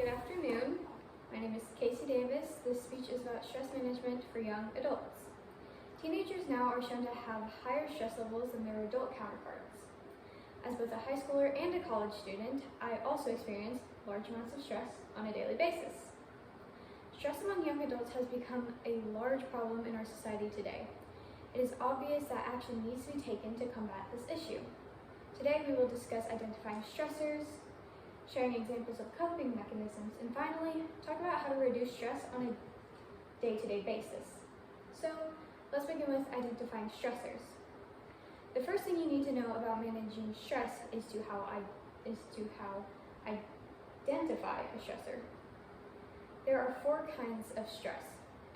Good afternoon. My name is Kacey Davis. This speech is about stress management for young adults. Teenagers now are shown to have higher stress levels than their adult counterparts. As both a high schooler and a college student, I also experience large amounts of stress on a daily basis. Stress among young adults has become a large problem in our society today. It is obvious that action needs to be taken to combat this issue. Today we will discuss identifying stressors, sharing examples of coping mechanisms, and finally, talk about how to reduce stress on a day-to-day basis. So, let's begin with identifying stressors. The first thing you need to know about managing stress is to how identify a stressor. There are 4 kinds of stress: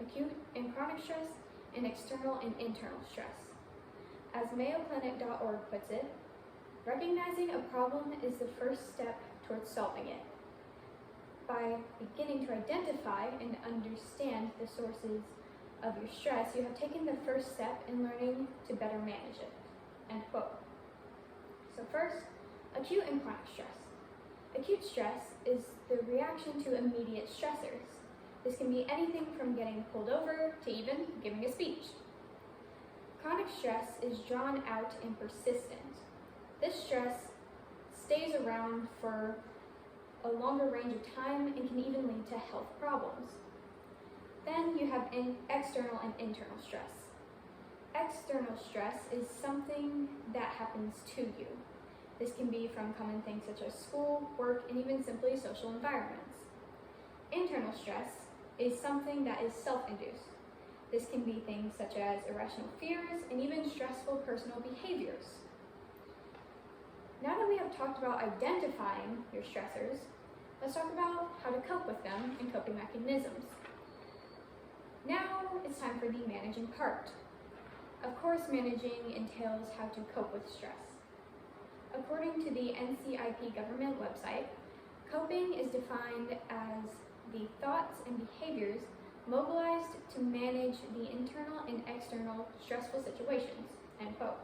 acute and chronic stress, and external and internal stress. As MayoClinic.org puts it, recognizing a problem is the first step towards solving it. By beginning to identify and understand the sources of your stress, you have taken the first step in learning to better manage it. End quote. So first, acute and chronic stress. Acute stress is the reaction to immediate stressors. This can be anything from getting pulled over to even giving a speech. Chronic stress is drawn out and persistent. This stress stays around for a longer range of time and can even lead to health problems. Then you have external and internal stress. External stress is something that happens to you. This can be from common things such as school, work, and even simply social environments. Internal stress is something that is self-induced. This can be things such as irrational fears and even stressful personal behaviors. Now that we have talked about identifying your stressors, let's talk about how to cope with them and coping mechanisms. Now it's time for the managing part. Of course, managing entails how to cope with stress. According to the NCIP government website, coping is defined as the thoughts and behaviors mobilized to manage the internal and external stressful situations, end quote.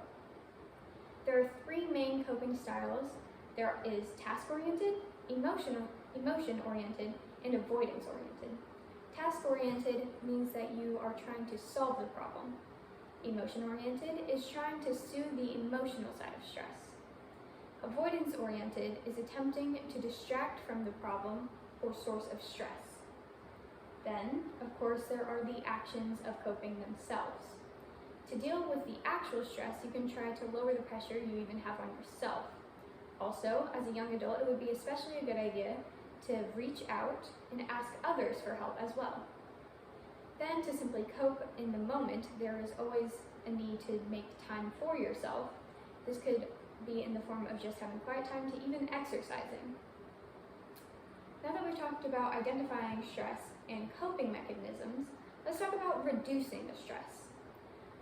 There are 3 main coping styles. There is task-oriented, emotion-oriented, and avoidance-oriented. Task-oriented means that you are trying to solve the problem. Emotion-oriented is trying to soothe the emotional side of stress. Avoidance-oriented is attempting to distract from the problem or source of stress. Then, of course, there are the actions of coping themselves. To deal with the actual stress, you can try to lower the pressure you even have on yourself. Also, as a young adult, it would be especially a good idea to reach out and ask others for help as well. Then, to simply cope in the moment, there is always a need to make time for yourself. This could be in the form of just having quiet time to even exercising. Now that we've talked about identifying stress and coping mechanisms, let's talk about reducing the stress.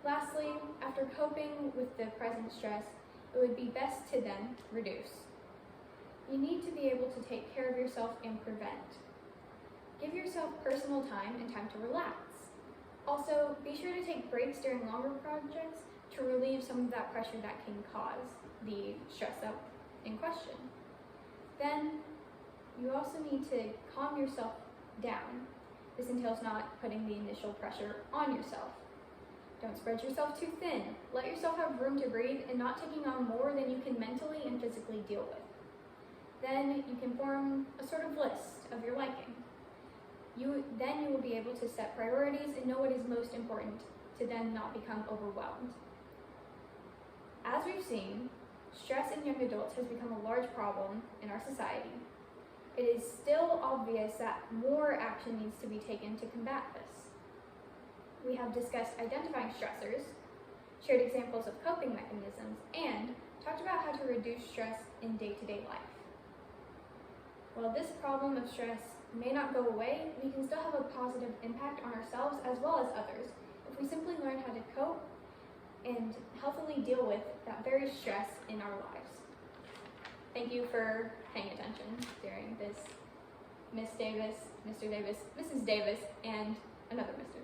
Lastly, after coping with the present stress, it would be best to then reduce. You need to be able to take care of yourself and prevent. Give yourself personal time and time to relax. Also, be sure to take breaks during longer projects to relieve some of that pressure that can cause the stress up in question. Then, you also need to calm yourself down. This entails not putting the initial pressure on yourself. Don't spread yourself too thin. Let yourself have room to breathe and not taking on more than you can mentally and physically deal with. Then you can form a sort of list of your liking. Then you will be able to set priorities and know what is most important to then not become overwhelmed. As we've seen, stress in young adults has become a large problem in our society. It is still obvious that more action needs to be taken to combat this. We have discussed identifying stressors, shared examples of coping mechanisms, and talked about how to reduce stress in day-to-day life. While this problem of stress may not go away, we can still have a positive impact on ourselves as well as others if we simply learn how to cope and healthily deal with that very stress in our lives. Thank you for paying attention during this Miss Davis, Mr. Davis, Mrs. Davis, and another Mr.